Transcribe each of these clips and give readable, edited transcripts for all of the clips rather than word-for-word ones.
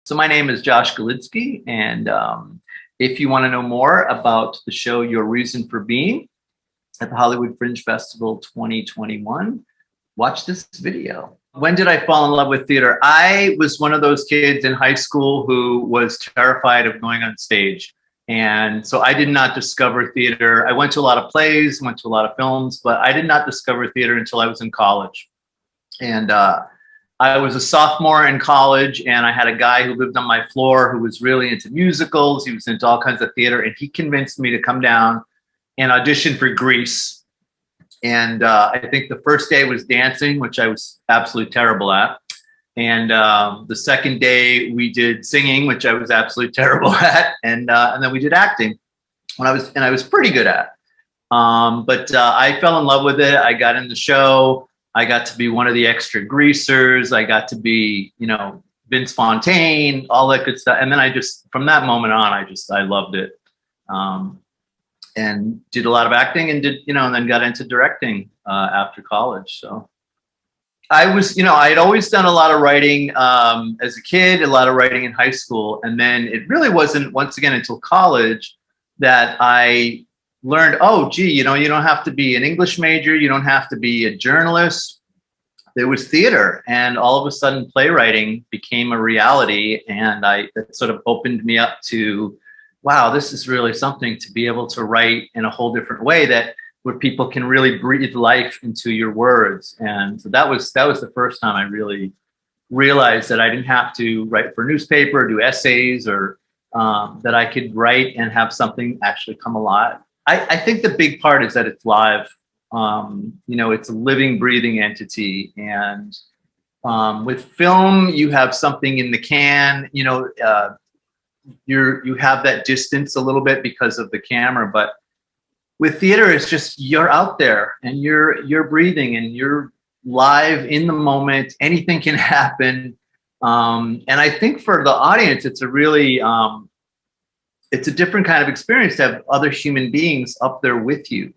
So my name is Josh Galitsky, and if you want to know more about the show Your Reason for Being at the Hollywood Fringe Festival 2021, watch this video. When did I fall in love with theater? I was one of those kids in high school who was terrified of going on stage. And so I did not discover theater. I went to a lot of plays, went to a lot of films, but I did not discover theater until I was in college. And I was a sophomore in college, and I had a guy who lived on my floor who was really into musicals. He was into all kinds of theater, and he convinced me to come down and audition for Grease. And I think the first day was dancing, which I was absolutely terrible at. And the second day we did singing, which I was absolutely terrible at. And then we did acting, I was pretty good at. But I fell in love with it. I got in the show. I got to be one of the extra greasers. I got to be, Vince Fontaine, all that good stuff. And then from that moment on, I loved it. And did a lot of acting and and then got into directing after college. So I had always done a lot of writing as a kid, a lot of writing in high school. And then it really wasn't, once again, until college that I learned, oh, gee, you don't have to be an English major. You don't have to be a journalist. There was theater. And all of a sudden, playwriting became a reality. And that sort of opened me up to, wow, this is really something to be able to write in a whole different way where people can really breathe life into your words. And so that was the first time I really realized that I didn't have to write for a newspaper, do essays, or that I could write and have something actually come alive. I think the big part is that it's live. It's a living, breathing entity. And with film, you have something in the can, you have that distance a little bit because of the camera, but with theater, it's just, you're out there and you're breathing and you're live in the moment. Anything can happen. And I think for the audience, it's a really, it's a different kind of experience to have other human beings up there with you.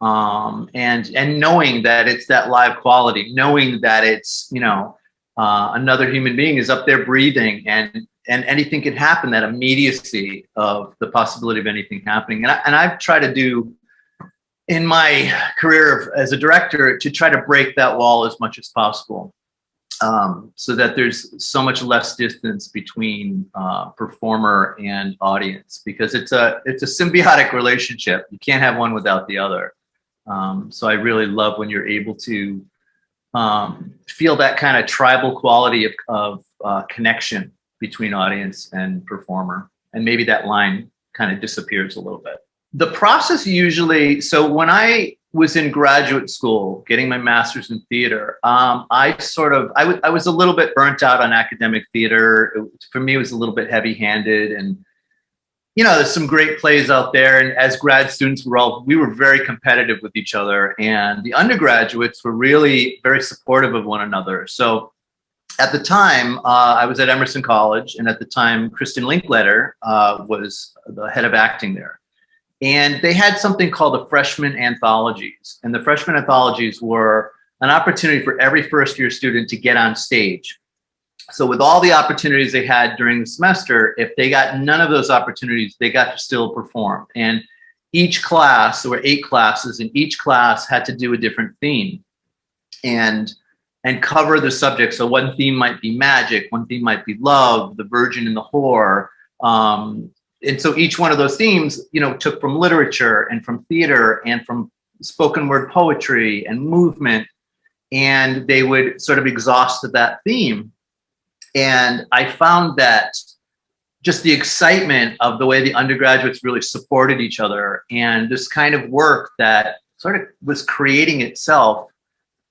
And knowing that it's that live quality, knowing that it's, another human being is up there breathing and anything can happen, that immediacy of the possibility of anything happening. And I've tried to do in my career as a director to try to break that wall as much as possible. So that there's so much less distance between performer and audience, because it's a symbiotic relationship. You can't have one without the other. So I really love when you're able to feel that kind of tribal quality of connection between audience and performer. And maybe that line kind of disappears a little bit. The process usually, so when I was in graduate school getting my master's in theater, I was a little bit burnt out on academic theater. For me, it was a little bit heavy-handed, and there's some great plays out there. And as grad students, we were very competitive with each other, and the undergraduates were really very supportive of one another. So at the time, I was at Emerson College, and at the time, Kristen Linkletter was the head of acting there. And they had something called the freshman anthologies. And the freshman anthologies were an opportunity for every first-year student to get on stage. So with all the opportunities they had during the semester, if they got none of those opportunities, they got to still perform. And each class, there were 8 classes, and each class had to do a different theme and cover the subject. So one theme might be magic, one theme might be love, the virgin and the whore. And so each one of those themes, took from literature and from theater and from spoken word poetry and movement, and they would sort of exhaust that theme. And I found that just the excitement of the way the undergraduates really supported each other and this kind of work that sort of was creating itself,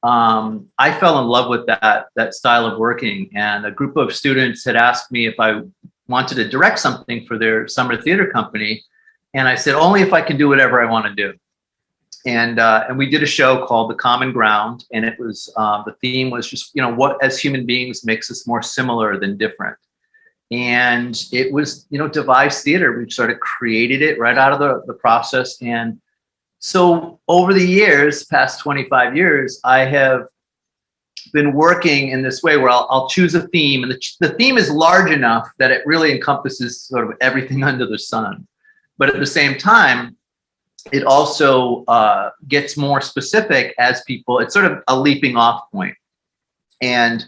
I fell in love with that style of working. And a group of students had asked me if I wanted to direct something for their summer theater company. And I said, only if I can do whatever I want to do. And we did a show called The Common Ground. And it was, the theme was just, what as human beings makes us more similar than different. And it was, devised theater. We sort of created it right out of the process. And so over the years, past 25 years, I have been working in this way where I'll choose a theme, and the theme is large enough that it really encompasses sort of everything under the sun. But at the same time, it also gets more specific as people, it's sort of a leaping off point. And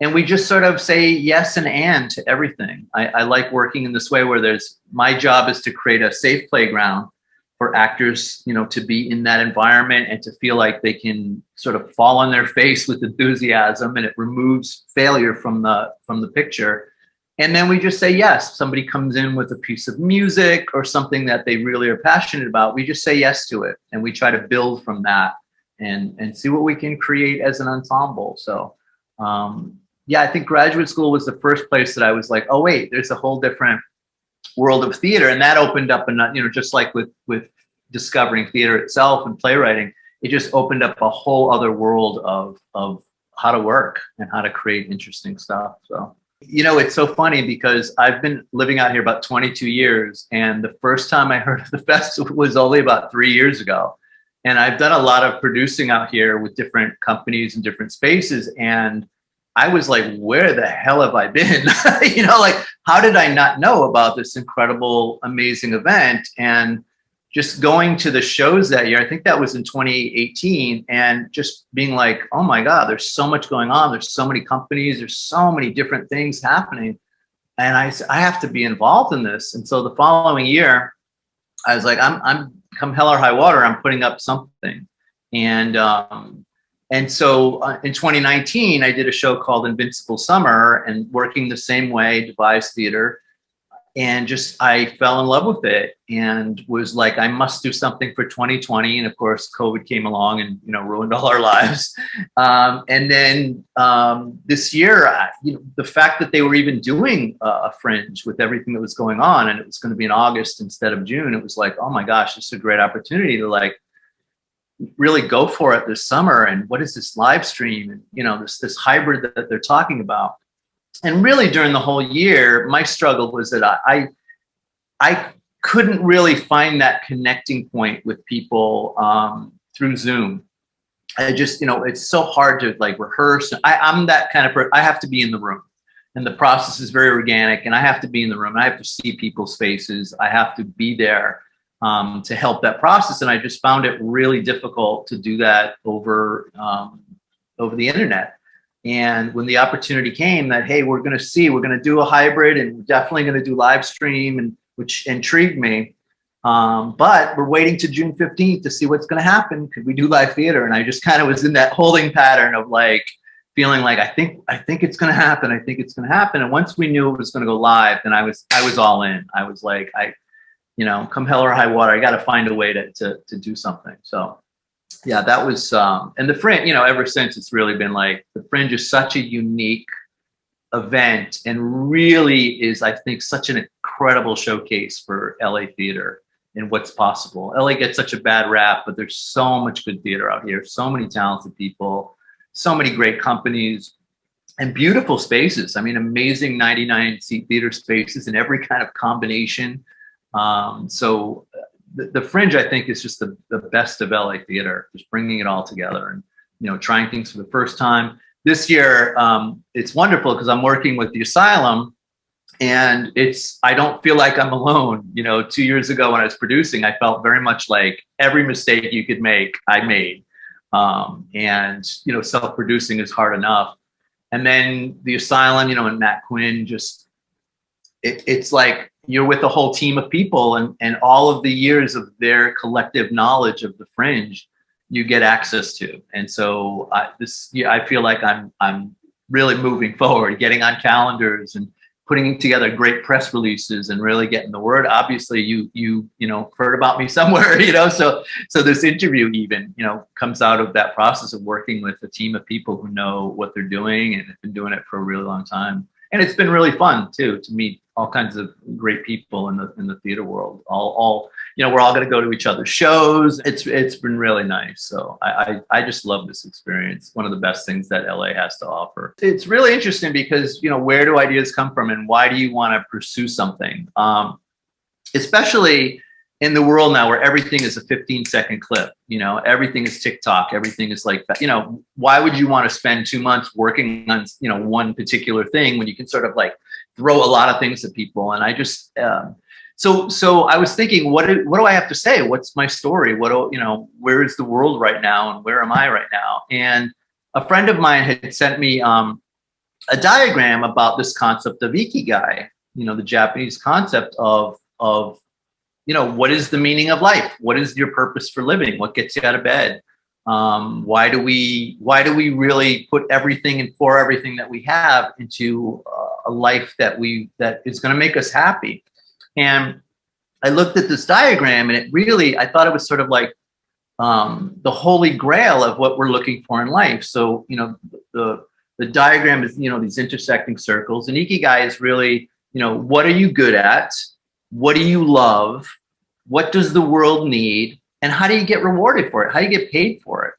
we just sort of say yes and to everything. I like working in this way where my job is to create a safe playground for actors, to be in that environment and to feel like they can sort of fall on their face with enthusiasm, and it removes failure from the picture. And then we just say yes. Somebody comes in with a piece of music or something that they really are passionate about. We just say yes to it, and we try to build from that and see what we can create as an ensemble. So yeah, I think graduate school was the first place that I was like, oh wait, there's a whole different world of theater. And that opened up, just like with discovering theater itself and playwriting, it just opened up a whole other world of how to work and how to create interesting stuff. So, it's so funny because I've been living out here about 22 years. And the first time I heard of the festival was only about 3 years ago. And I've done a lot of producing out here with different companies and different spaces. And I was like, where the hell have I been? Like, how did I not know about this incredible, amazing event? And just going to the shows that year, I think that was in 2018, and just being like, oh my God, there's so much going on. There's so many companies. There's so many different things happening. And I have to be involved in this. And so the following year, I was like, I'm come hell or high water, I'm putting up something. And so in 2019, I did a show called Invincible Summer, and working the same way, devised theater. And I fell in love with it and was like, I must do something for 2020. And of course, COVID came along and, ruined all our lives. And then this year, the fact that they were even doing a Fringe with everything that was going on, and it was going to be in August instead of June, it was like, oh my gosh, this is a great opportunity to like really go for it this summer. And what is this live stream? And, this hybrid that they're talking about. And really during the whole year, my struggle was that I couldn't really find that connecting point with people through Zoom. I just, it's so hard to like rehearse. I'm that kind of person. I have to be in the room, and the process is very organic, and I have to be in the room. I have to see people's faces. I have to be there to help that process. And I just found it really difficult to do that over the internet. And when the opportunity came that, hey, we're going to do a hybrid, and we're definitely going to do live stream, and which intrigued me. But we're waiting to June 15th to see what's going to happen. Could we do live theater? And I just kind of was in that holding pattern of like feeling like, I think it's going to happen. I think it's going to happen. And once we knew it was going to go live, then I was all in. I was like, come hell or high water, I got to find a way to do something. So yeah, that was, and the Fringe, ever since, it's really been like, the Fringe is such a unique event and really is, I think, such an incredible showcase for LA theater and what's possible. LA gets such a bad rap, but there's so much good theater out here, so many talented people, so many great companies, and beautiful spaces. I mean, amazing 99-seat theater spaces in every kind of combination. So the Fringe, I think, is just the best of LA theater, just bringing it all together and, trying things for the first time. This year, it's wonderful because I'm working with the Asylum, and I don't feel like I'm alone. 2 years ago when I was producing, I felt very much like every mistake you could make, I made. And, self-producing is hard enough. And then the Asylum, and Matt Quinn, just, it's like, you're with a whole team of people, and all of the years of their collective knowledge of the Fringe you get access to. And so I feel like I'm really moving forward, getting on calendars and putting together great press releases and really getting the word. Obviously you heard about me somewhere, so this interview even, comes out of that process of working with a team of people who know what they're doing and have been doing it for a really long time. And it's been really fun too, to meet all kinds of great people in the theater world. We're all going to go to each other's shows. It's been really nice. So I just love this experience. One of the best things that LA has to offer. It's really interesting because, where do ideas come from and why do you want to pursue something? Especially in the world now where everything is a 15-second clip, you know, everything is TikTok, everything is like that, you know, why would you want to spend 2 months working on, you know, one particular thing when you can sort of like throw a lot of things at people? And I just, so I was thinking, what do I have to say? What's my story? You know, where is the world right now? And where am I right now? And a friend of mine had sent me a diagram about this concept of Ikigai, you know, the Japanese concept of, you know, what is the meaning of life? What is your purpose for living? What gets you out of bed? Why do we really put everything and pour everything that we have into a life that is going to make us happy? And I looked at this diagram, and I thought it was sort of like the holy grail of what we're looking for in life. So, you know, the diagram is, you know, these intersecting circles, and Ikigai is really, you know, what are you good at? What do you love? What does the world need? And how do you get rewarded for it? How do you get paid for it?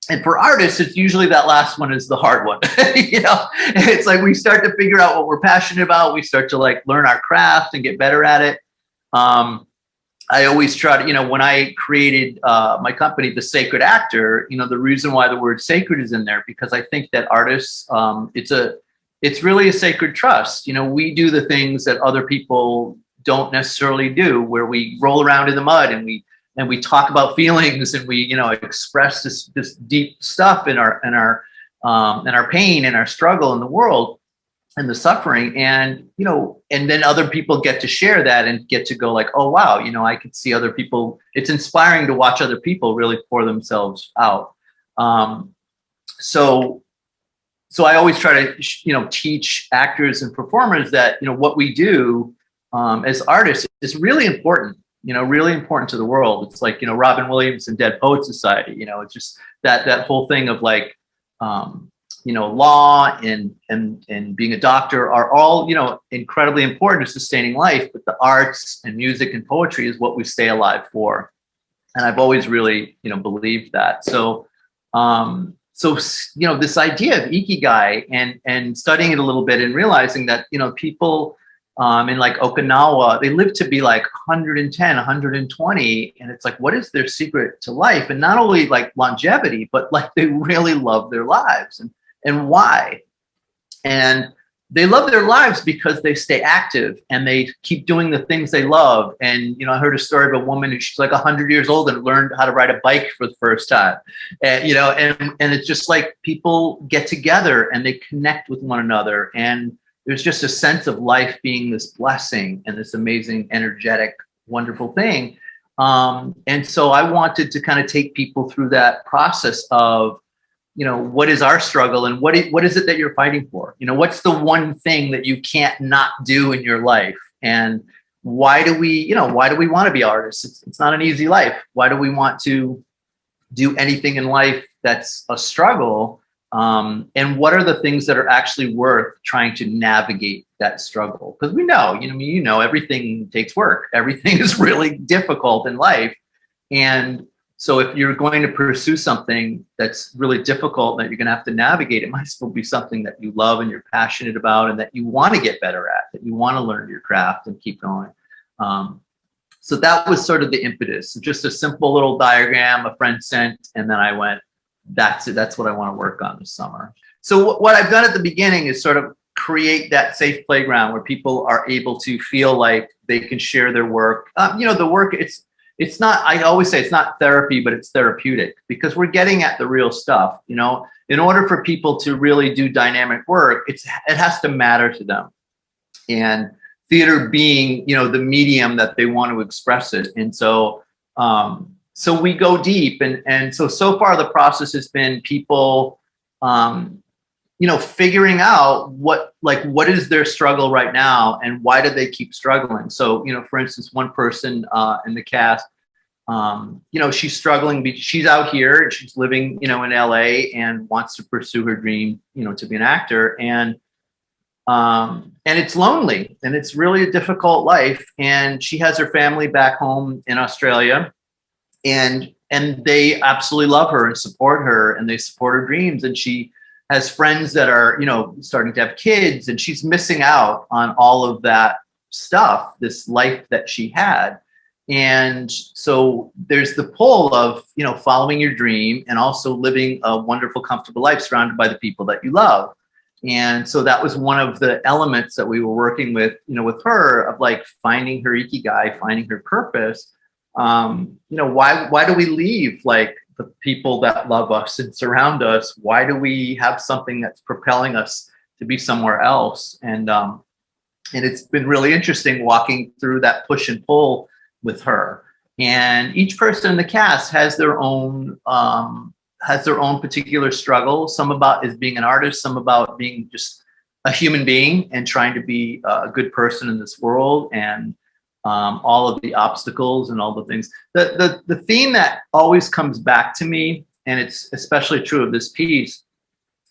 And for artists, it's usually that last one is the hard one. You know, it's like we start to figure out what we're passionate about. We start to like learn our craft and get better at it. I always try to, you know, when I created my company, The Sacred Actor, you know, the reason why the word sacred is in there, because I think that artists, it's really a sacred trust. You know, we do the things that other people don't necessarily do, where we roll around in the mud and we talk about feelings, and we, you know, express this deep stuff in our pain and our struggle in the world and the suffering. And, you know, and then other people get to share that and get to go like, oh, wow, you know, I could see other people. It's inspiring to watch other people really pour themselves out. So I always try to, you know, teach actors and performers that, you know, what we do as artists is really important, you know, really important to the world. It's like, you know, Robin Williams and Dead Poets Society, you know, it's just that whole thing of like, you know, law and being a doctor are all, you know, incredibly important to sustaining life, but the arts and music and poetry is what we stay alive for. And I've always really, you know, believed that. So, you know, this idea of Ikigai and studying it a little bit and realizing that, you know, people in like Okinawa, they live to be like 110, 120. And it's like, what is their secret to life? And not only like longevity, but like they really love their lives. And why? And they love their lives because they stay active and they keep doing the things they love. And, you know, I heard a story of a woman who she's like 100 years old and learned how to ride a bike for the first time. And, you know, and it's just like people get together and they connect with one another. And there's just a sense of life being this blessing and this amazing, energetic, wonderful thing. And so I wanted to kind of take people through that process of, you know, what is our struggle and what is it that you're fighting for? You know, what's the one thing that you can't not do in your life? And why do we want to be artists? It's not an easy life. Why do we want to do anything in life that's a struggle? And what are the things that are actually worth trying to navigate that struggle? Because we know, you know, everything takes work. Everything is really difficult in life. And so if you're going to pursue something that's really difficult that you're going to have to navigate, it might as well be something that you love and you're passionate about and that you want to get better at, that you want to learn your craft and keep going. So that was sort of the impetus. Just a simple little diagram a friend sent, and then I went, that's it. That's what I want to work on this summer. So what I've done at the beginning is sort of create that safe playground where people are able to feel like they can share their work. You know, the work, it's not, I always say it's not therapy, but it's therapeutic, because we're getting at the real stuff. You know, in order for people to really do dynamic work, it has to matter to them. And theater being, you know, the medium that they want to express it. And so, so we go deep, and so far the process has been people, you know, figuring out what is their struggle right now and why do they keep struggling. So, you know, for instance, one person in the cast, you know, she's struggling because she's out here and she's living, you know, in LA and wants to pursue her dream, you know, to be an actor. And it's lonely and it's really a difficult life. And she has her family back home in Australia. And they absolutely love her and support her, and they support her dreams. And she has friends that are, you know, starting to have kids, and she's missing out on all of that stuff, this life that she had. And so there's the pull of, you know, following your dream and also living a wonderful, comfortable life surrounded by the people that you love. And so that was one of the elements that we were working with, you know, with her, of like finding her ikigai, finding her purpose. You know, why do we leave like the people that love us and surround us? Why do we have something that's propelling us to be somewhere else? And it's been really interesting walking through that push and pull with her. And each person in the cast has their own particular struggle. Some about is being an artist, some about being just a human being and trying to be a good person in this world, and all of the obstacles and all the things. The theme that always comes back to me, and it's especially true of this piece,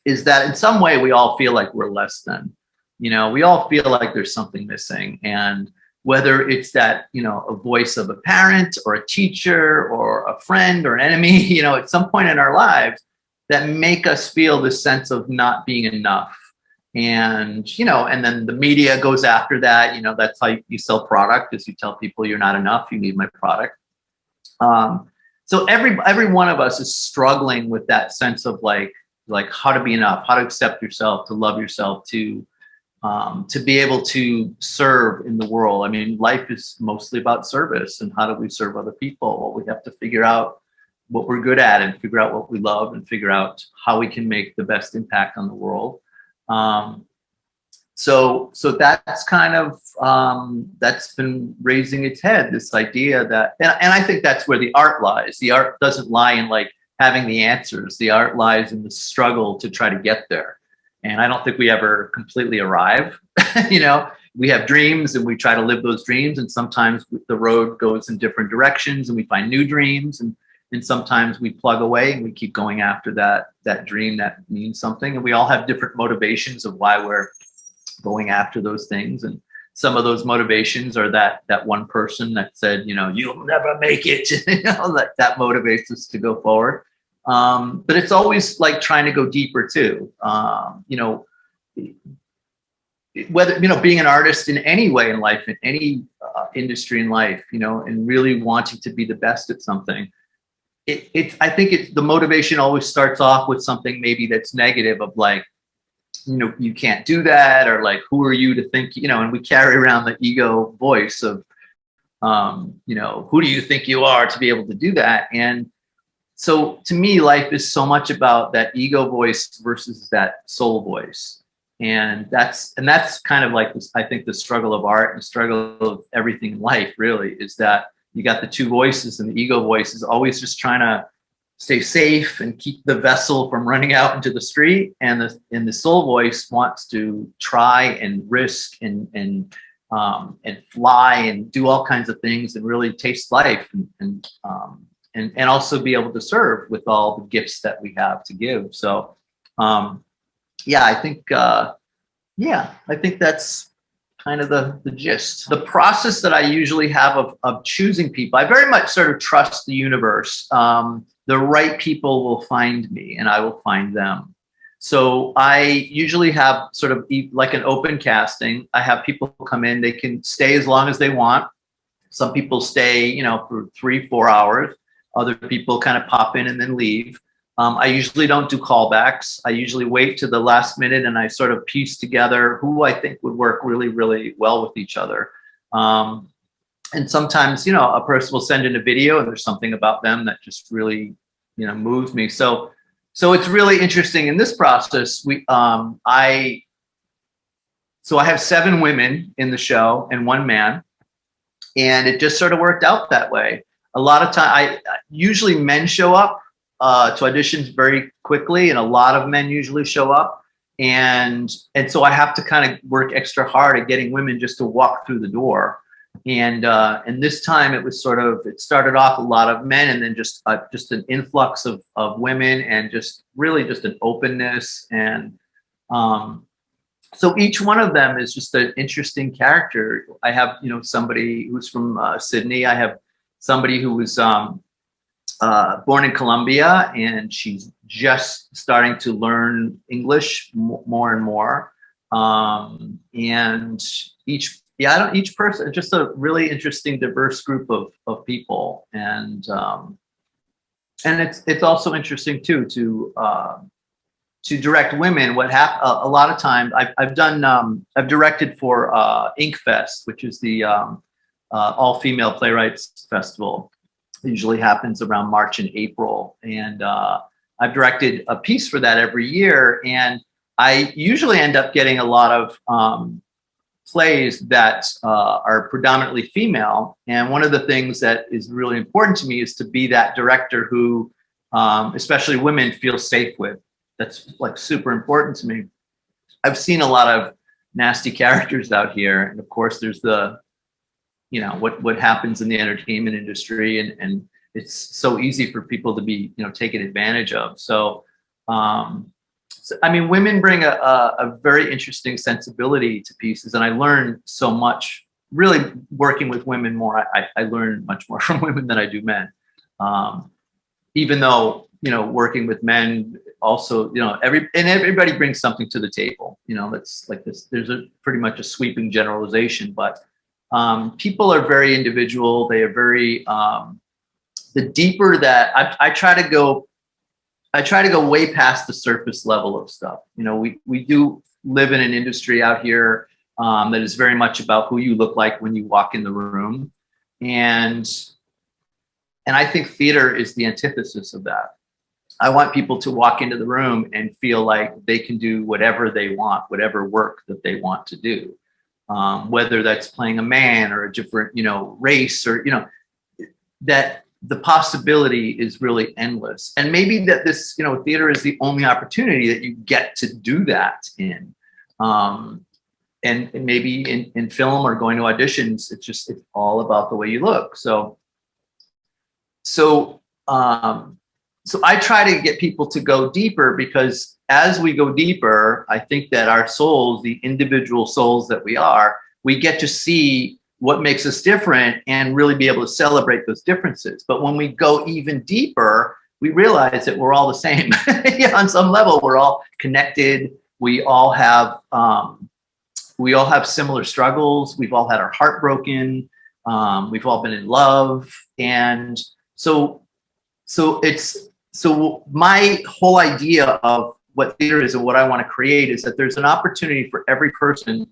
is that in some way we all feel like we're less than. You know, we all feel like there's something missing. And whether it's that, you know, a voice of a parent or a teacher or a friend or an enemy, you know, at some point in our lives that make us feel this sense of not being enough. And, you know, and then the media goes after that. You know, that's how you sell product, is you tell people you're not enough, you need my product. So every one of us is struggling with that sense of like how to be enough, how to accept yourself, to love yourself, to be able to serve in the world. I mean, life is mostly about service, and how do we serve other people? Well, we have to figure out what we're good at and figure out what we love and figure out how we can make the best impact on the world. So that's kind of, that's been raising its head, this idea that, and I think that's where the art lies. The art doesn't lie in like having the answers. The art lies in the struggle to try to get there. And I don't think we ever completely arrive. You know, we have dreams and we try to live those dreams. And sometimes the road goes in different directions and we find new dreams. And sometimes we plug away and we keep going after that dream that means something. And we all have different motivations of why we're going after those things. And some of those motivations are that one person that said, you know, you'll never make it. You know, that motivates us to go forward. But it's always like trying to go deeper too. You know, whether, you know, being an artist in any way in life, in any industry in life, you know, and really wanting to be the best at something. I think the motivation always starts off with something maybe that's negative, of like, you know, you can't do that, or like, who are you to think, you know, and we carry around the ego voice of, you know, who do you think you are to be able to do that? And so to me, life is so much about that ego voice versus that soul voice. And that's kind of like this, I think the struggle of art and struggle of everything in life really, is that you got the two voices, and the ego voice is always just trying to stay safe and keep the vessel from running out into the street. And the soul voice wants to try and risk and fly and do all kinds of things and really taste life and also be able to serve with all the gifts that we have to give. So, yeah, I think that's kind of the gist. The process that I usually have of choosing people, I very much sort of trust the universe. The right people will find me and I will find them. So I usually have sort of like an open casting. I have people come in, they can stay as long as they want. Some people stay, you know, for 3-4 hours. Other people kind of pop in and then leave. I usually don't do callbacks. I usually wait to the last minute and I sort of piece together who I think would work really, really well with each other. And sometimes, you know, a person will send in a video and there's something about them that just really, you know, moves me. So it's really interesting in this process. I have 7 women in the show and 1 man, and it just sort of worked out that way. A lot of time, usually men show up to auditions very quickly, and a lot of men usually show up. And so I have to kind of work extra hard at getting women just to walk through the door. And this time it started off a lot of men, and then just an influx of women, and just really just an openness. And so each one of them is just an interesting character. I have, you know, somebody who's from Sydney. I have somebody who was born in Colombia, and she's just starting to learn English more and more. And yeah, I don't, each person, just a really interesting, diverse group of people. And it's also interesting too, to direct women. What a lot of times I've done, I've directed for Ink Fest, which is the all-female playwrights festival. It usually happens around March and April. And I've directed a piece for that every year. And I usually end up getting a lot of plays that are predominantly female. And one of the things that is really important to me is to be that director who, especially women, feel safe with. That's like super important to me. I've seen a lot of nasty characters out here. And of course there's the, you know, what happens in the entertainment industry, and it's so easy for people to be, you know, taken advantage of. So, I mean, women bring a very interesting sensibility to pieces, and I learn so much really working with women more. I learn much more from women than I do men. Even though, you know, working with men also, you know, everybody brings something to the table. You know, that's like this. There's a pretty much a sweeping generalization, but people are very individual. They are very the deeper that I try to go. I try to go way past the surface level of stuff. You know, we do live in an industry out here that is very much about who you look like when you walk in the room, and I think theater is the antithesis of that. I want people to walk into the room and feel like they can do whatever they want, whatever work that they want to do, whether that's playing a man or a different, you know, race, or, you know, that the possibility is really endless. And maybe that this, you know, theater is the only opportunity that you get to do that in. And maybe in film or going to auditions, it's all about the way you look. So I try to get people to go deeper, because as we go deeper, I think that our souls, the individual souls that we are, we get to see what makes us different and really be able to celebrate those differences. But when we go even deeper, we realize that we're all the same. Yeah, on some level, we're all connected. We all have similar struggles. We've all had our heart broken. We've all been in love. And so my whole idea of what theater is and what I want to create is that there's an opportunity for every person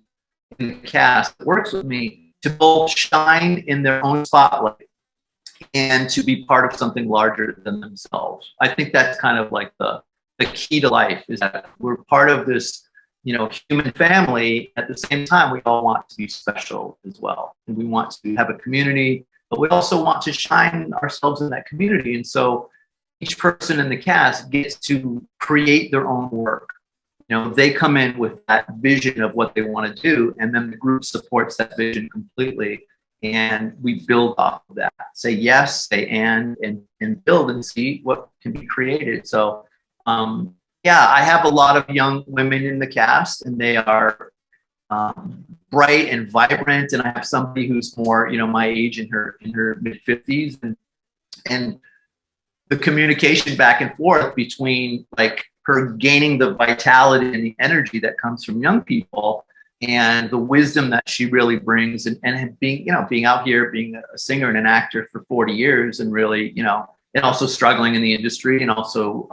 in the cast that works with me to both shine in their own spotlight and to be part of something larger than themselves. I think that's kind of like the key to life, is that we're part of this, you know, human family. At the same time, we all want to be special as well. And we want to have a community, but we also want to shine ourselves in that community. And so each person in the cast gets to create their own work. You know, they come in with that vision of what they want to do, and then the group supports that vision completely, and we build off of that. Say yes, say and build and see what can be created. So, yeah, I have a lot of young women in the cast, and they are bright and vibrant. And I have somebody who's more, you know, my age, in her mid-50s, and the communication back and forth between like her gaining the vitality and the energy that comes from young people, and the wisdom that she really brings, and being, you know, being out here, being a singer and an actor for 40 years, and really, you know, and also struggling in the industry, and also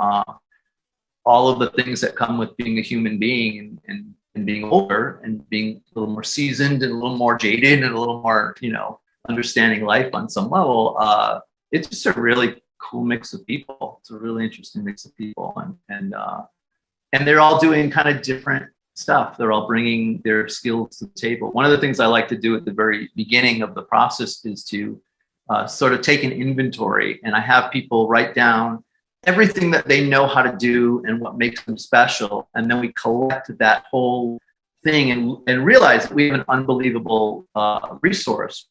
all of the things that come with being a human being, and being older, and being a little more seasoned, and a little more jaded, and a little more, you know, understanding life on some level. It's just a really cool mix of people. It's a really interesting mix of people, and they're all doing kind of different stuff. They're all bringing their skills to the table. One of the things I like to do at the very beginning of the process is to sort of take an inventory, and I have people write down everything that they know how to do and what makes them special, and then we collect that whole thing and realize that we have an unbelievable resource.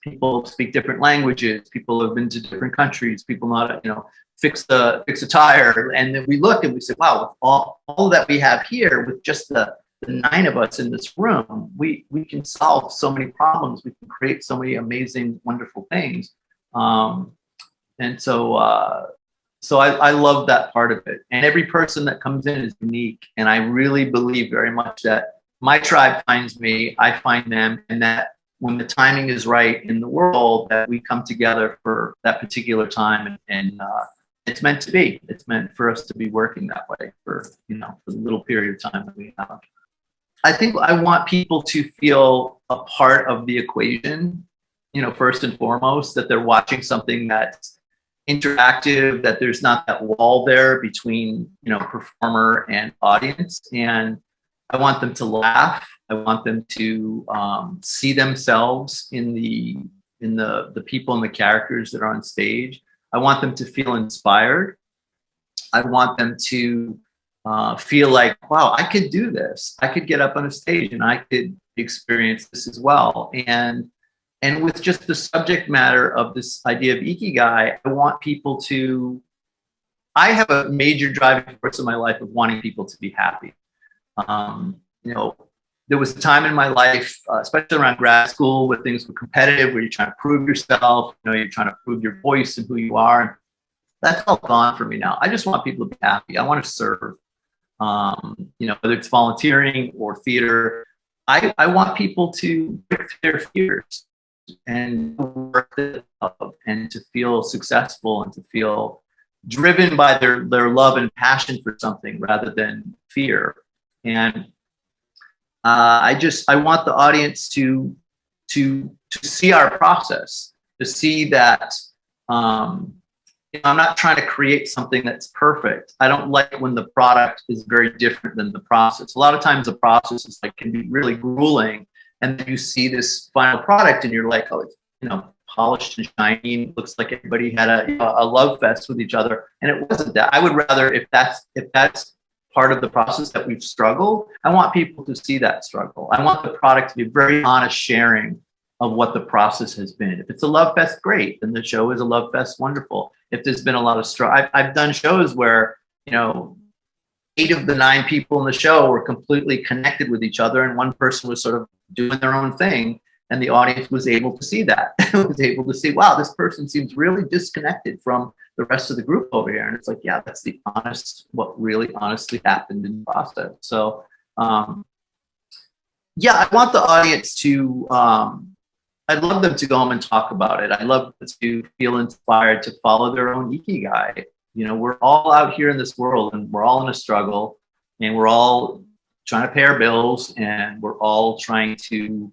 People speak different languages. People have been to different countries. People know how to, you know, fix a tire. And then we look and we say, wow, with all that we have here, with just the 9 of us in this room, we can solve so many problems. We can create so many amazing, wonderful things. And so I love that part of it. And every person that comes in is unique. And I really believe very much that my tribe finds me, I find them, and that when the timing is right in the world, that we come together for that particular time, and it's meant to be. It's meant for us to be working that way for, you know, for the little period of time that we have. I think I want people to feel a part of the equation, you know, first and foremost, that they're watching something that's interactive, that there's not that wall there between, you know, performer and audience. And I want them to laugh. I want them to see themselves in the people and the characters that are on stage. I want them to feel inspired. I want them to feel like, wow, I could do this. I could get up on a stage and I could experience this as well. And with just the subject matter of this idea of Ikigai, I want people to, I have a major driving force in my life of wanting people to be happy. You know, there was a time in my life, especially around grad school, where things were competitive, where you're trying to prove yourself, you know, you're trying to prove your voice and who you are. That's all gone for me now. I just want people to be happy. I want to serve. You know, whether it's volunteering or theater, I want people to break their fears and work it up and to feel successful and to feel driven by their love and passion for something rather than fear. And I want the audience to see our process, to see that you know, I'm not trying to create something that's perfect. I don't like when the product is very different than the process. A lot of times the process is like, can be really grueling, and then you see this final product and you're like, oh, it's, you know, polished and shiny. Looks like everybody had a love fest with each other, and it wasn't that. I would rather, if that's part of the process that we've struggled, I want people to see that struggle. I want the product to be very honest sharing of what the process has been. If it's a love fest, great. Then the show is a love fest, wonderful. If there's been a lot of struggle, I've done shows where, you know, 8 of the 9 people in the show were completely connected with each other, and one person was sort of doing their own thing, and the audience was able to see that. Was able to see, wow, this person seems really disconnected from the rest of the group over here. And it's like, yeah, that's the honest, what really honestly happened in the process. So, yeah, I want the audience to, I'd love them to go home and talk about it. I'd love them to feel inspired to follow their own Ikigai. You know, we're all out here in this world, and we're all in a struggle, and we're all trying to pay our bills, and we're all trying to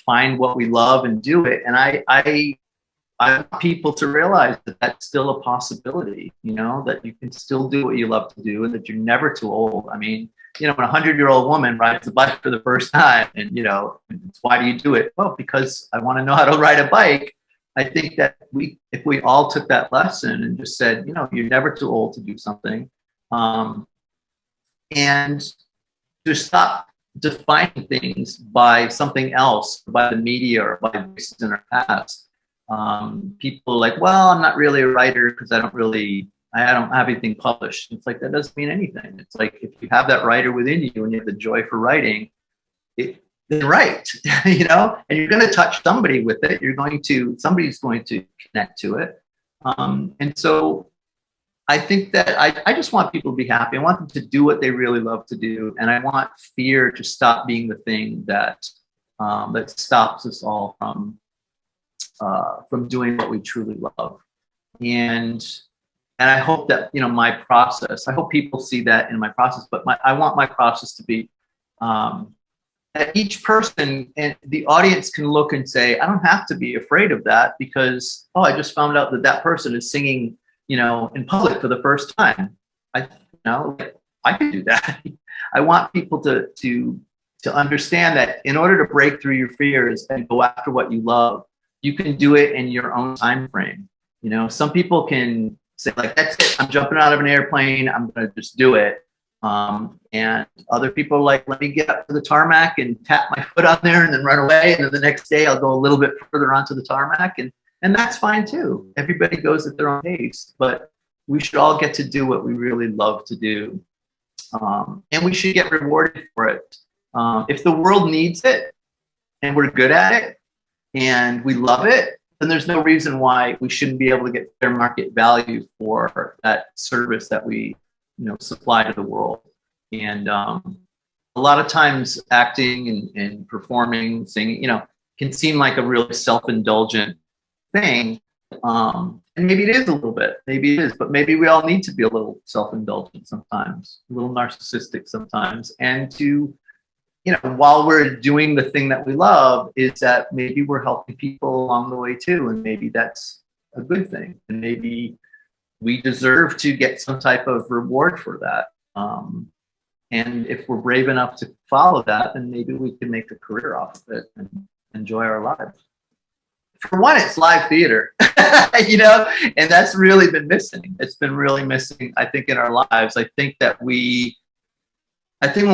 find what we love and do it. And I want people to realize that that's still a possibility, you know, that you can still do what you love to do, and that you're never too old. I mean, you know, when a 100-year-old woman rides a bike for the first time, and, you know, why do you do it? Well, because I want to know how to ride a bike. I think that if we all took that lesson and just said, you know, you're never too old to do something, and to stop defining things by something else, by the media or by voices in our past. People are like, well, I'm not really a writer because I don't have anything published. It's like, that doesn't mean anything. It's like, if you have that writer within you and you have the joy for writing, then write, you know, and you're going to touch somebody with it. Somebody's going to connect to it. And so I think that I just want people to be happy. I want them to do what they really love to do. And I want fear to stop being the thing that stops us all from doing what we truly love. And I hope that, you know, my process, I hope people see that in my process, but I want my process to be that each person and the audience can look and say, I don't have to be afraid of that, because, oh, I just found out that person is singing, you know, in public for the first time. I can do that. I want people to understand that in order to break through your fears and go after what you love, you can do it in your own time frame. You know, some people can say, like, that's it, I'm jumping out of an airplane, I'm gonna just do it. And other people are like, let me get up to the tarmac and tap my foot on there and then run away. And then the next day I'll go a little bit further onto the tarmac, and that's fine too. Everybody goes at their own pace, but we should all get to do what we really love to do. And we should get rewarded for it. If the world needs it and we're good at it and we love it, then there's no reason why we shouldn't be able to get fair market value for that service that we, you know, supply to the world. And a a lot of times acting and performing, singing, can seem like a really self-indulgent thing. And maybe it is a little bit, maybe it is, but maybe we all need to be a little self-indulgent sometimes, a little narcissistic sometimes. And to, while we're doing the thing that we love, is that maybe we're helping people along the way too. And maybe that's a good thing. And maybe we deserve to get some type of reward for that. And if we're brave enough to follow that, then maybe we can make a career off of it and enjoy our lives. For one, it's live theater, and that's really been missing. It's been really missing, I think, in our lives. I think when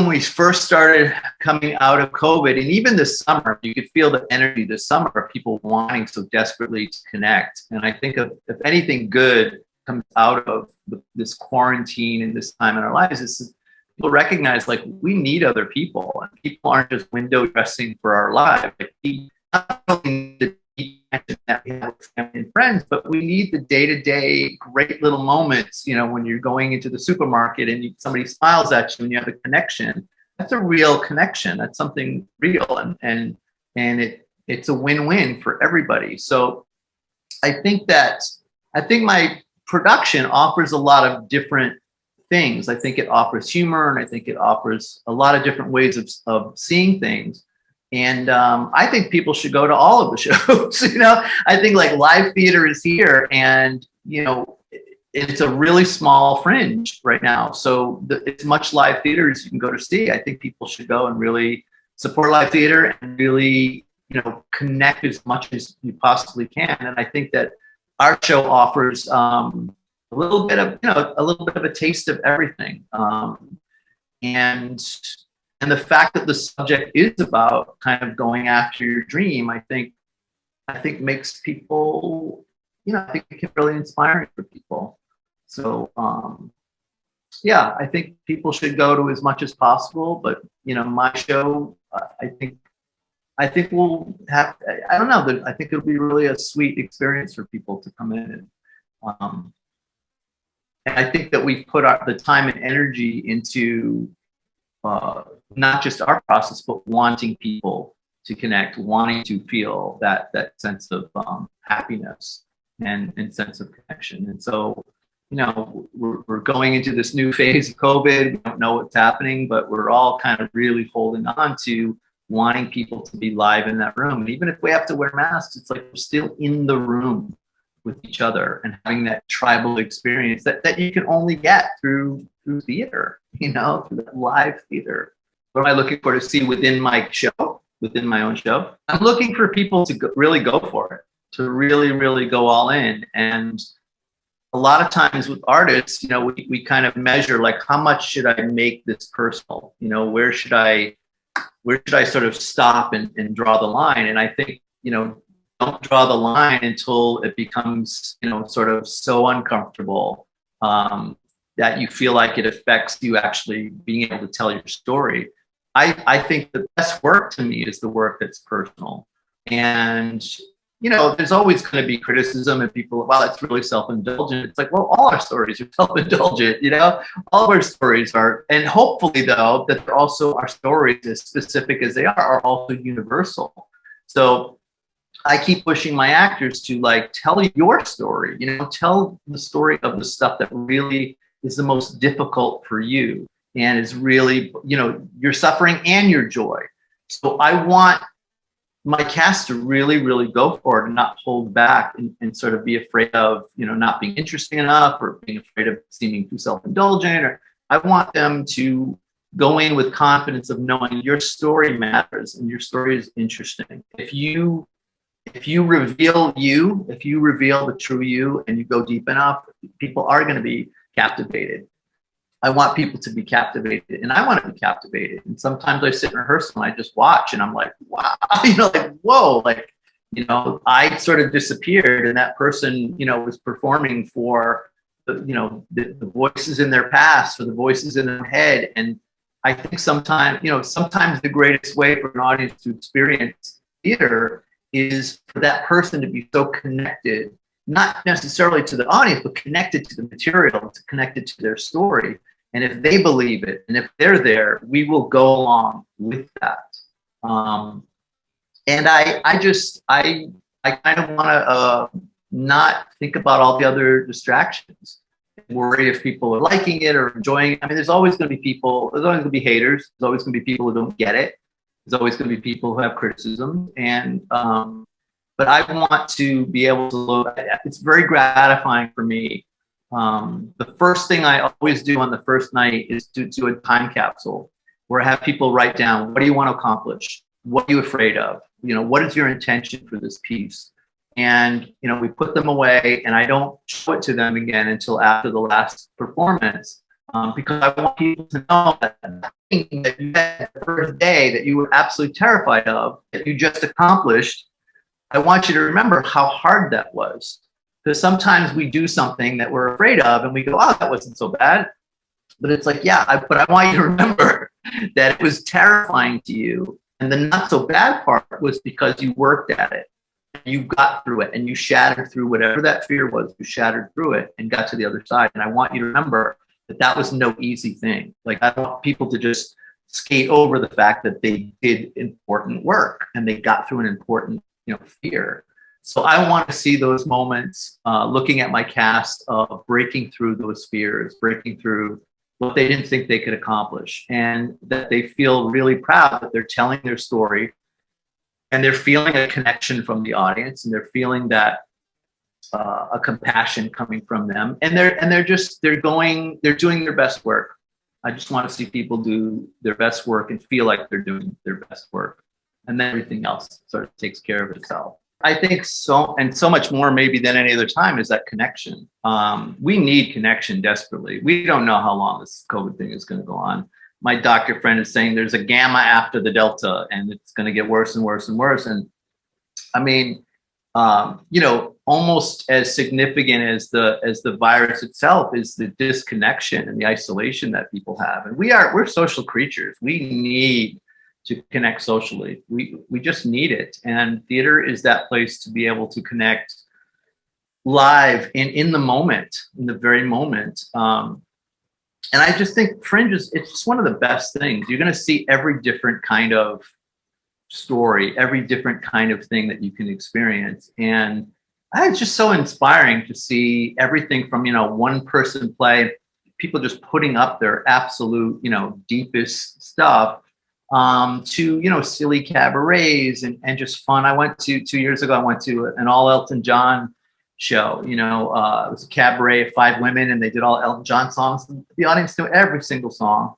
we first started coming out of COVID, and even this summer, you could feel the energy this summer of people wanting so desperately to connect. And I think if anything good comes out of this quarantine and this time in our lives, is people recognize, like, we need other people, and people aren't just window dressing for our lives. Like, we not only need the that we have with family and friends, but we need the day-to-day great little moments, when you're going into the supermarket and somebody smiles at you and you have a connection. That's a real connection. That's something real, and it's a win-win for everybody. So I think my production offers a lot of different things. I think it offers humor, and I think it offers a lot of different ways of seeing things. And I think people should go to all of the shows. I think, like, live theater is here, and it's a really small fringe right now. So it's much live theater as you can go to see. I think people should go and really support live theater and really connect as much as you possibly can. And I think that our show offers a little bit of a taste of everything. And the fact that the subject is about kind of going after your dream, I think makes people, I think it can really inspire for people. So, I think people should go to as much as possible. But, my show, I think we'll have, I don't know, I think it'll be really a sweet experience for people to come in. And I think that we've put the time and energy into not just our process, but wanting people to connect, wanting to feel that sense of happiness and sense of connection. And so, we're going into this new phase of COVID. We don't know what's happening, but we're all kind of really holding on to wanting people to be live in that room. And even if we have to wear masks, it's like we're still in the room with each other and having that tribal experience that you can only get through theater, through that live theater. What am I looking for to see within my show, within my own show? I'm looking for people to really go for it, to really, really go all in. And a lot of times with artists, we kind of measure, like, how much should I make this personal? Where should I sort of stop and draw the line? And I think, don't draw the line until it becomes, sort of so uncomfortable that you feel like it affects you actually being able to tell your story. I think the best work to me is the work that's personal. And, there's always going to be criticism and people, wow, that's really self-indulgent. It's like, well, all our stories are self-indulgent, all of our stories are. And hopefully, though, that they're also, our stories, as specific as they are also universal. So I keep pushing my actors to, like, tell your story, tell the story of the stuff that really is the most difficult for you and is really, your suffering and your joy. So I want my cast to really, really go for it and not hold back and sort of be afraid of, not being interesting enough or being afraid of seeming too self-indulgent. Or I want them to go in with confidence of knowing your story matters and your story is interesting. If you reveal the true you and you go deep enough, people are going to be captivated. I want people to be captivated, and I want to be captivated. And sometimes I sit in rehearsal and I just watch, and I'm like, wow, like, whoa, like, I sort of disappeared, and that person, was performing for the voices in their past or the voices in their head. And I think sometimes the greatest way for an audience to experience theater is for that person to be so connected, not necessarily to the audience, but connected to the material, connected to their story. And if they believe it, and if they're there, we will go along with that. And I kind of want to not think about all the other distractions. Worry if people are liking it or enjoying it. I mean, there's always going to be people. There's always going to be haters. There's always going to be people who don't get it. There's always going to be people who have criticism. And but I want to be able to look. It's very gratifying for me. The first thing I always do on the first night is to do a time capsule where I have people write down, what do you want to accomplish? What are you afraid of? What is your intention for this piece? And, we put them away, and I don't show it to them again until after the last performance, because I want people to know that the thing that you had the first day that you were absolutely terrified of, that you just accomplished, I want you to remember how hard that was. Because sometimes we do something that we're afraid of and we go, oh, that wasn't so bad. But it's like, yeah, but I want you to remember that it was terrifying to you. And the not so bad part was because you worked at it. You got through it and you shattered through whatever that fear was. You shattered through it and got to the other side. And I want you to remember that that was no easy thing. Like, I want people to just skate over the fact that they did important work and they got through an important, fear. So I want to see those moments, looking at my cast of breaking through those fears, breaking through what they didn't think they could accomplish, and that they feel really proud that they're telling their story, and they're feeling a connection from the audience, and they're feeling that a compassion coming from them, and they're doing their best work. I just want to see people do their best work and feel like they're doing their best work, and then everything else sort of takes care of itself. I think so, and so much more maybe than any other time, is that connection. We need connection desperately. We don't know how long this COVID thing is going to go on. My doctor friend is saying there's a gamma after the Delta, and it's going to get worse and worse and worse. And I mean, almost as significant as the virus itself is the disconnection and the isolation that people have. And we're social creatures. We need to connect socially. We just need it. And theater is that place to be able to connect live in the moment, in the very moment. And I just think Fringe it's just one of the best things. You're going to see every different kind of story, every different kind of thing that you can experience. And it's just so inspiring to see everything from, one person play, people just putting up their absolute, deepest stuff, to, silly cabarets and just fun. I went to 2 years ago, I went to an all Elton John show. It was a cabaret of 5 women, and they did all Elton John songs. The audience knew every single song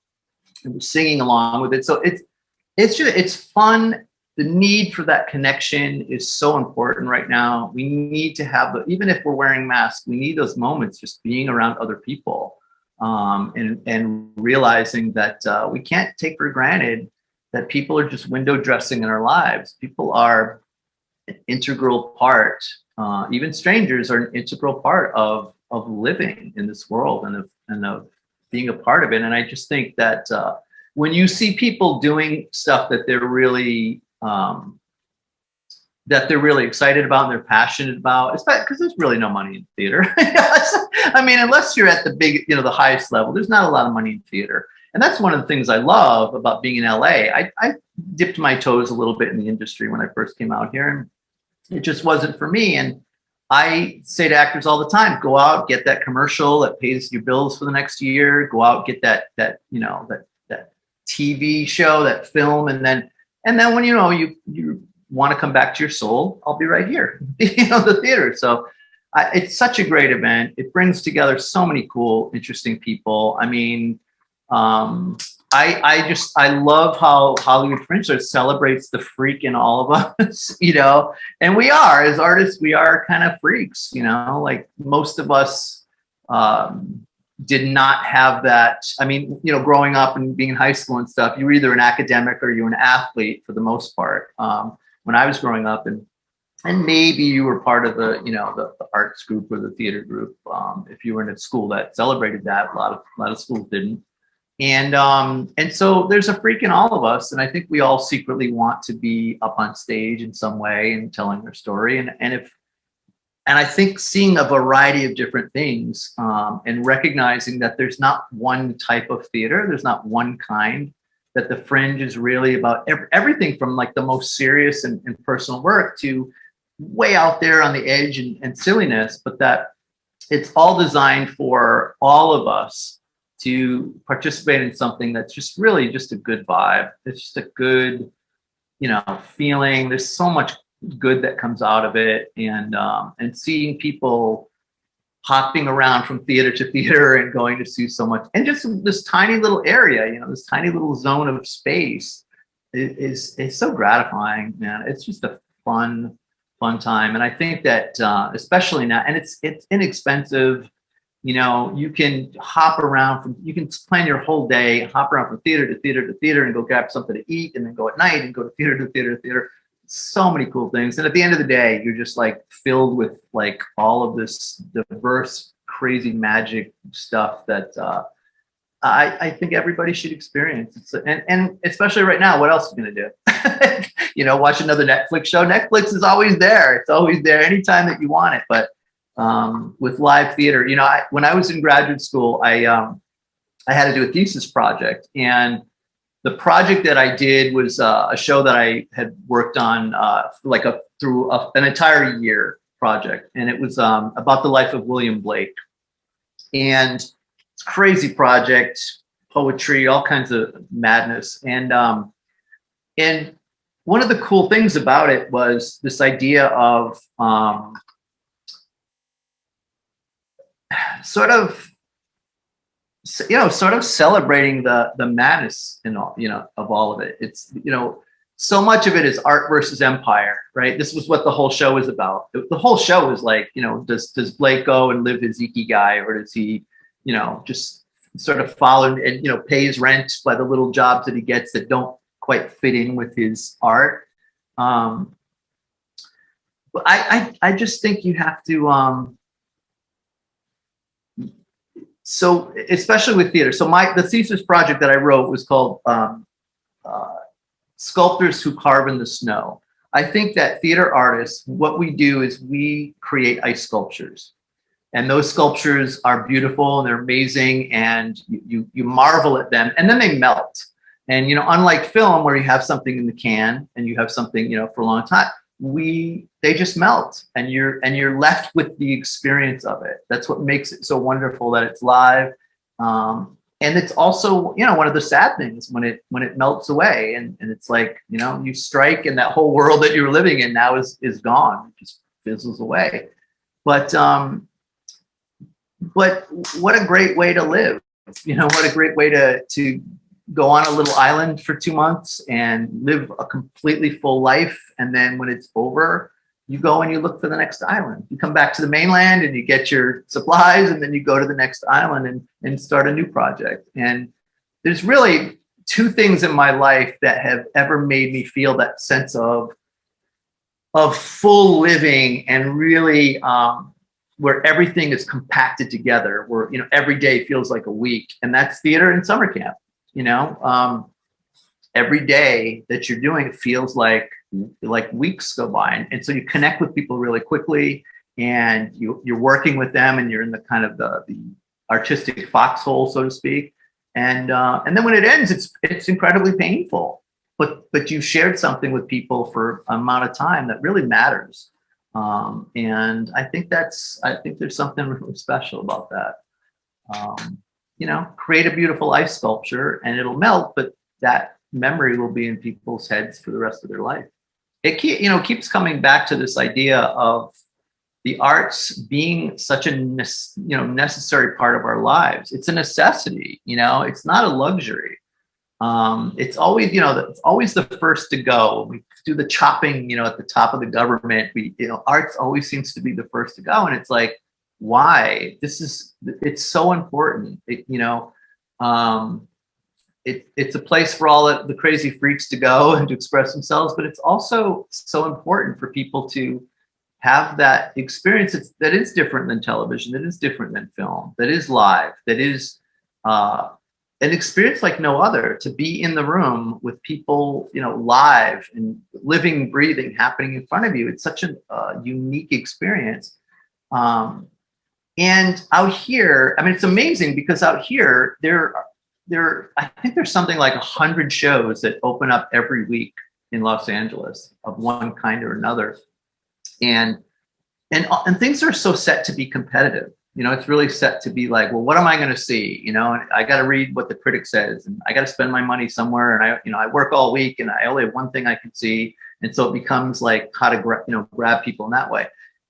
and was singing along with it. So it's fun. The need for that connection is so important right now. We need to have even if we're wearing masks, we need those moments just being around other people, and realizing that we can't take for granted that people are just window dressing in our lives. People are an integral part. Even strangers are an integral part of living in this world and of being a part of it. And I just think that when you see people doing stuff that they're really excited about and they're passionate about, it's because there's really no money in theater. I mean, unless you're at the big, the highest level, there's not a lot of money in theater. And that's one of the things I love about being in LA. I dipped my toes a little bit in the industry when I first came out here, and it just wasn't for me. And I say to actors all the time, go out, get that commercial that pays your bills for the next year. Go out, get that TV show, that film, and then when you want to come back to your soul, I'll be right here, the theater. So it's such a great event. It brings together so many cool, interesting people. I mean, I love how Hollywood Fringe celebrates the freak in all of us, and we are, as artists, we are kind of freaks, like most of us did not have that. I mean, growing up and being in high school and stuff, you were either an academic or you were an athlete for the most part. When I was growing up, and maybe you were part of the arts group or the theater group. If you were in a school that celebrated that, a lot of schools didn't. And so there's a freak in all of us, and I think we all secretly want to be up on stage in some way and telling their story. And if And I think seeing a variety of different things, and recognizing that there's not one type of theater, there's not one kind, that the Fringe is really about everything from like the most serious and personal work to way out there on the edge and silliness, but that it's all designed for all of us to participate in something that's just really just a good vibe. It's just a good, feeling. There's so much good that comes out of it, and seeing people hopping around from theater to theater and going to see so much, and just this tiny little area, this tiny little zone of space is so gratifying, man. It's just a fun time. And I think that especially now, and it's inexpensive. You can hop around you can plan your whole day, hop around from theater to theater to theater and go grab something to eat, and then go at night and go to theater to theater to theater. So many cool things. And at the end of the day, you're just like filled with like all of this diverse, crazy magic stuff that I think everybody should experience. And especially right now, what else are you going to do? Watch another Netflix show. Netflix is always there. It's always there anytime that you want it. But with live theater, when I was in graduate school, I had to do a thesis project, and the project that I did was a show that I had worked on through an entire year project, and it was about the life of William Blake. And it's a crazy project, poetry, all kinds of madness, and one of the cool things about it was this idea of sort of celebrating the madness and all, of all of it. It's, so much of it is art versus empire, right? This was what the whole show is about. The whole show is like, does Blake go and live his Ikigai, or does he, just sort of follow and, pay his rent by the little jobs that he gets that don't quite fit in with his art? But I just think you have to, so especially with theater. So the thesis project that I wrote was called Sculptors Who Carve in the Snow. I think that theater artists, what we do is we create ice sculptures. And those sculptures are beautiful and they're amazing, and you marvel at them, and then they melt. And unlike film where you have something in the can and you have something for a long time, they just melt, and you're left with the experience of it. That's what makes it so wonderful, that it's live. And it's also, one of the sad things when it melts away, and it's like, you strike, and that whole world that you were living in now is gone. It just fizzles away. But what a great way to live. What a great way to go on a little island for 2 months and live a completely full life. And then when it's over, you go and you look for the next island. You come back to the mainland and you get your supplies, and then you go to the next island and start a new project. And there's really two things in my life that have ever made me feel that sense of full living, and really where everything is compacted together, where every day feels like a week. And that's theater and summer camp. Every day that you're doing it feels like weeks go by, and so you connect with people really quickly, and you're working with them, and you're in the kind of the artistic foxhole, so to speak. And then when it ends, it's incredibly painful, but you shared something with people for an amount of time that really matters. And I think there's something really special about that. Create a beautiful ice sculpture and it'll melt, but that memory will be in people's heads for the rest of their life. It keeps coming back to this idea of the arts being such a necessary part of our lives. It's a necessity. It's not a luxury. It's always it's always the first to go. We do the chopping at the top of the government. Arts always seems to be the first to go, and it's like, why? It's so important. It's a place for all the crazy freaks to go and to express themselves, but it's also so important for people to have that experience that is different than television, that is different than film, that is live, that is an experience like no other, to be in the room with people, live and living, breathing, happening in front of you. It's such a unique experience. And out here, I mean, it's amazing because out here, I think there's something like 100 shows that open up every week in Los Angeles of one kind or another. And things are so set to be competitive. You know, it's really set to be like, well, what am I going to see? You know, and I got to read what the critic says, and I got to spend my money somewhere. And I work all week, and I only have one thing I can see. And so it becomes like how to grab people in that way.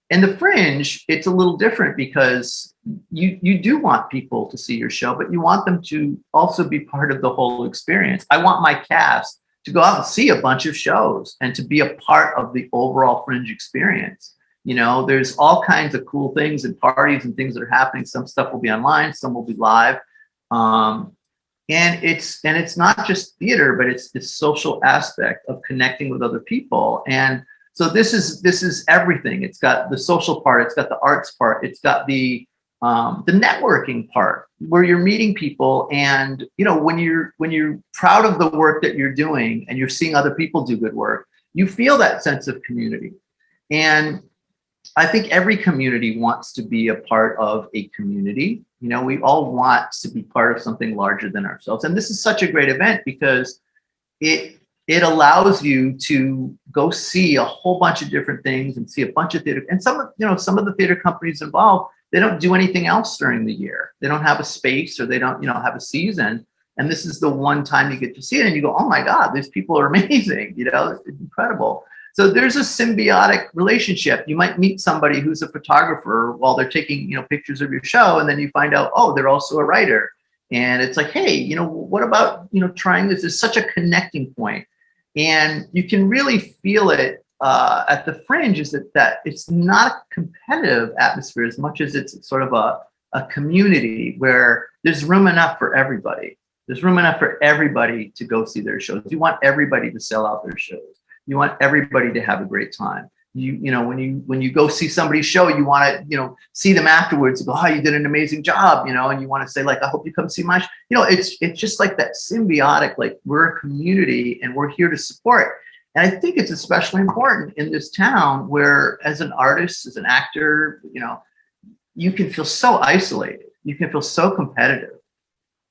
And the Fringe, it's a little different because you do want people to see your show, but you want them to also be part of the whole experience. I want my cast to go out and see a bunch of shows and to be a part of the overall Fringe experience. You know, there's all kinds of cool things and parties and things that are happening. Some stuff will be online, some will be live. And it's not just theater, but it's this social aspect of connecting with other people. And so this is everything. It's got the social part, it's got the arts part, it's got the networking part where you're meeting people. And you know, when you're proud of the work that you're doing and you're seeing other people do good work, you feel that sense of community. And I think every community wants to be a part of a community. You know, we all want to be part of something larger than ourselves. And this is such a great event because it allows you to go see a whole bunch of different things and see a bunch of theater. And some of the theater companies involved, they don't do anything else during the year. They don't have a space, or they don't, have a season. And this is the one time you get to see it, and you go, oh my God, these people are amazing. You know, it's incredible. So there's a symbiotic relationship. You might meet somebody who's a photographer while they're taking, pictures of your show, and then you find out, oh, they're also a writer. And it's like, hey, what about, trying this? Is such a connecting point. And you can really feel it at the Fringe, is that it's not a competitive atmosphere as much as it's sort of a community where there's room enough for everybody. There's room enough for everybody to go see their shows. You want everybody to sell out their shows. You want everybody to have a great time. When you go see somebody's show, you want to, see them afterwards and go, oh, you did an amazing job, and you want to say, like, I hope you come see my show. It's just like that symbiotic, like, we're a community and we're here to support. And I think it's especially important in this town where, as an artist, as an actor, you can feel so isolated. You can feel so competitive.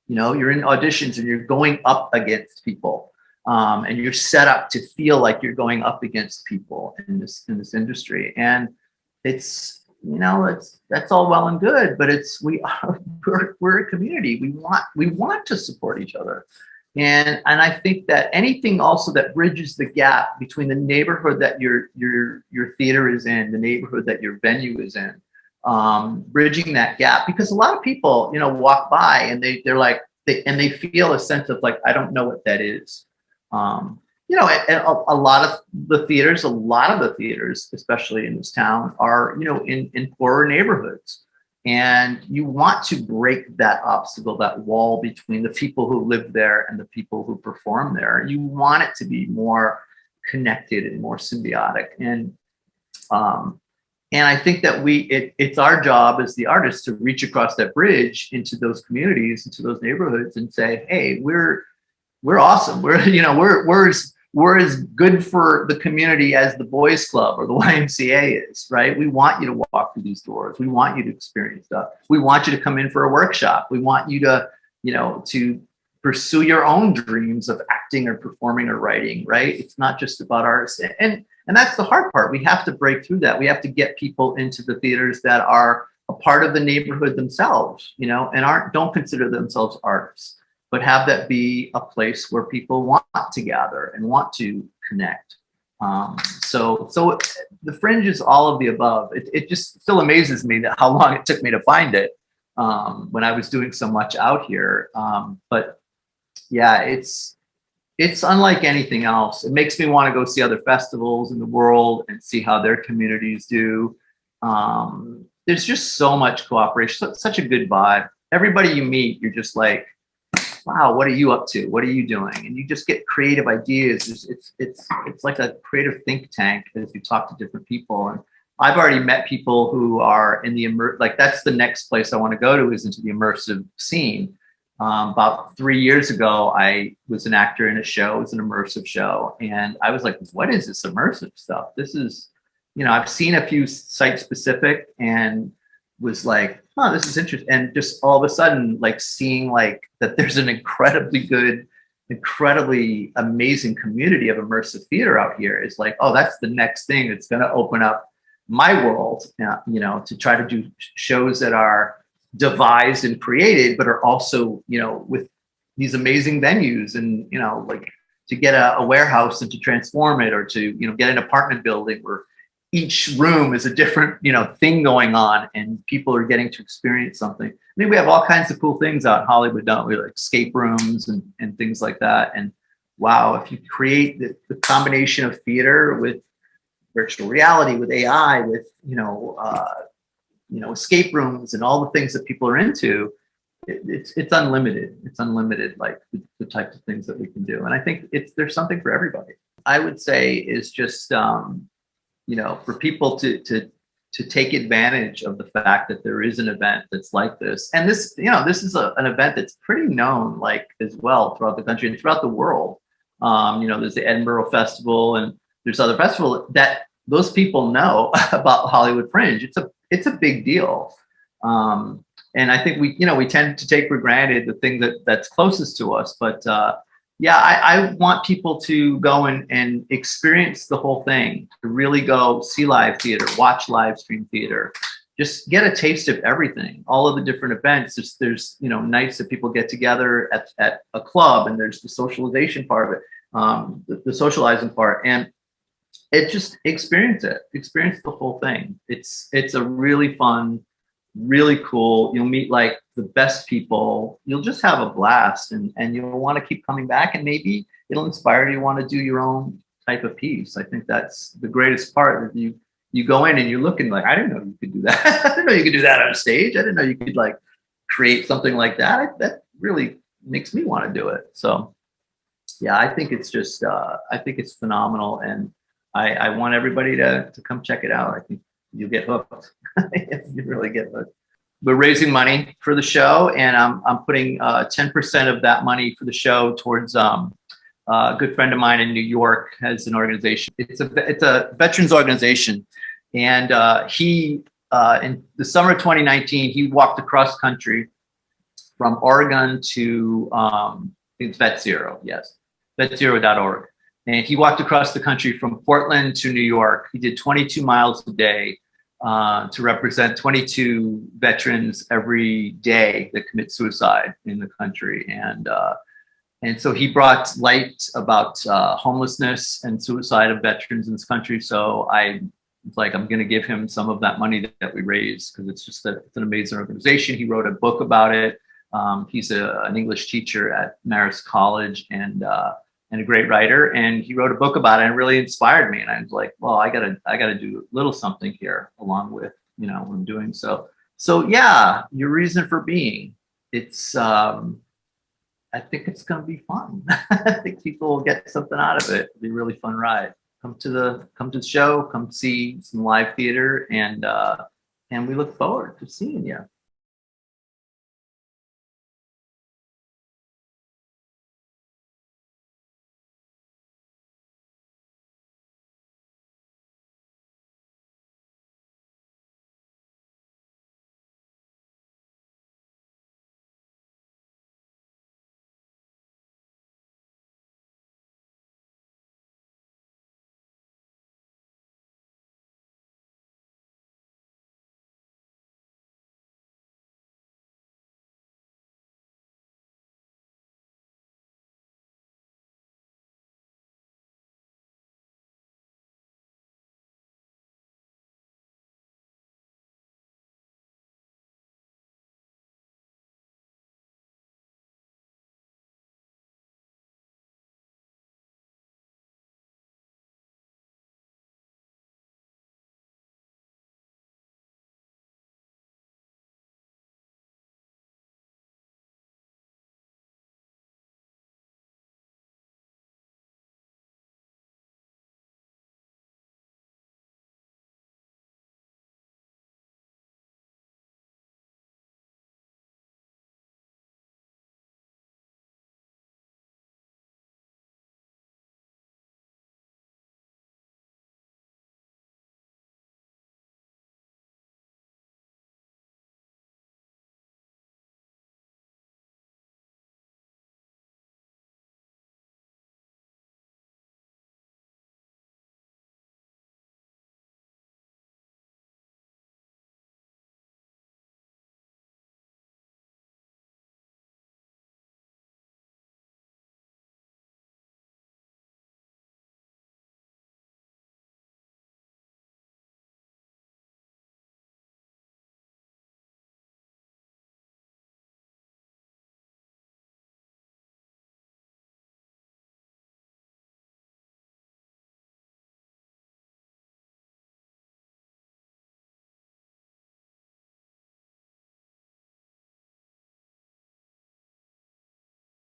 You're in auditions and you're going up against people. And you're set up to feel like you're going up against people in this industry. And it's, that's all well and good, but we're a community. We want to support each other. And I think that anything also that bridges the gap between the neighborhood that your theater is in, the neighborhood that your venue is in, bridging that gap, because a lot of people, walk by and they're like, they feel a sense of like, I don't know what that is. And a lot of the theaters, especially in this town, are, in poorer neighborhoods. And you want to break that obstacle, that wall between the people who live there and the people who perform there. You want it to be more connected and more symbiotic. And I think that it's our job as the artists to reach across that bridge into those communities, into those neighborhoods, and say, hey, we're awesome. We're as good for the community as the Boys Club or the YMCA is, right? We want you to walk through these doors. We want you to experience stuff. We want you to come in for a workshop. We want you to, to pursue your own dreams of acting or performing or writing, right? It's not just about artists. And that's the hard part. We have to break through that. We have to get people into the theaters that are a part of the neighborhood themselves, and don't consider themselves artists, but have that be a place where people want to gather and want to connect. So the Fringe is all of the above. It just still amazes me that how long it took me to find it when I was doing so much out here. But yeah, it's unlike anything else. It makes me want to go see other festivals in the world and see how their communities do. There's just so much cooperation, such a good vibe. Everybody you meet, you're just like, wow, what are you up to? What are you doing? And you just get creative ideas. It's like a creative think tank as you talk to different people. And I've already met people who are in the that's the next place I want to go to, is into the immersive scene. About 3 years ago, I was an actor in a show. It was an immersive show. And I was like, what is this immersive stuff? This is you know, I've seen a few site specific and was like, oh, this is interesting. And just all of a sudden, like seeing like that there's an incredibly good, incredibly amazing community of immersive theater out here is like, oh, that's the next thing that's going to open up my world, you know, to try to do shows that are devised and created, but are also, you know, with these amazing venues and, you know, like to get a warehouse and to transform it, or to, you know, get an apartment building where each room is a different, you know, thing going on and people are getting to experience something. I mean, we have all kinds of cool things out in Hollywood, don't we? Like escape rooms and things like that. And wow, if you create the combination of theater with virtual reality, with AI, with, you know, escape rooms and all the things that people are into, it's unlimited. It's unlimited, like the types of things that we can do. And I think there's something for everybody. I would say is just, you know, for people to take advantage of the fact that there is an event that's like this. And this, you know, this is an event that's pretty known, like, as well throughout the country and throughout the world. You know, there's the Edinburgh Festival and there's other festivals that those people know about Hollywood Fringe. It's a big deal. And I think we tend to take for granted the thing that's closest to us. But yeah, I want people to go and experience the whole thing, to really go see live theater, watch live stream theater, just get a taste of everything, all of the different events. There's you know, nights that people get together at a club, and there's the socialization part of it, the socializing part, and it just experience the whole thing. It's a really fun, really cool. You'll meet like the best people. You'll just have a blast, and you'll want to keep coming back, and maybe it'll inspire you to want to do your own type of piece. I think that's the greatest part. You go in and you're looking like, I didn't know you could do that. I didn't know you could do that on stage. I didn't know you could like create something like that. That really makes me want to do it. So yeah, I think it's just I think it's phenomenal, and I want everybody to come check it out. I think you'll get hooked. You really get hooked. We're raising money for the show, and I'm putting 10% of that money for the show towards a good friend of mine in New York has an organization. It's a veterans organization, and he in the summer of 2019 he walked across country from Oregon to it's Vet Zero, yes, vetzero.org. And he walked across the country from Portland to New York. He did 22 miles a day to represent 22 veterans every day that commit suicide in the country. And so he brought light about homelessness and suicide of veterans in this country. So I was like, I'm going to give him some of that money that we raised, because it's an amazing organization. He wrote a book about it. He's an English teacher at Marist College, and a great writer, and he wrote a book about it, and it really inspired me. And I was like, well, I gotta do a little something here along with, you know, what I'm doing. So yeah, your reason for being, it's I think it's gonna be fun. I think people will get something out of it. It'll be a really fun ride. Come to the show, come see some live theater, and we look forward to seeing you.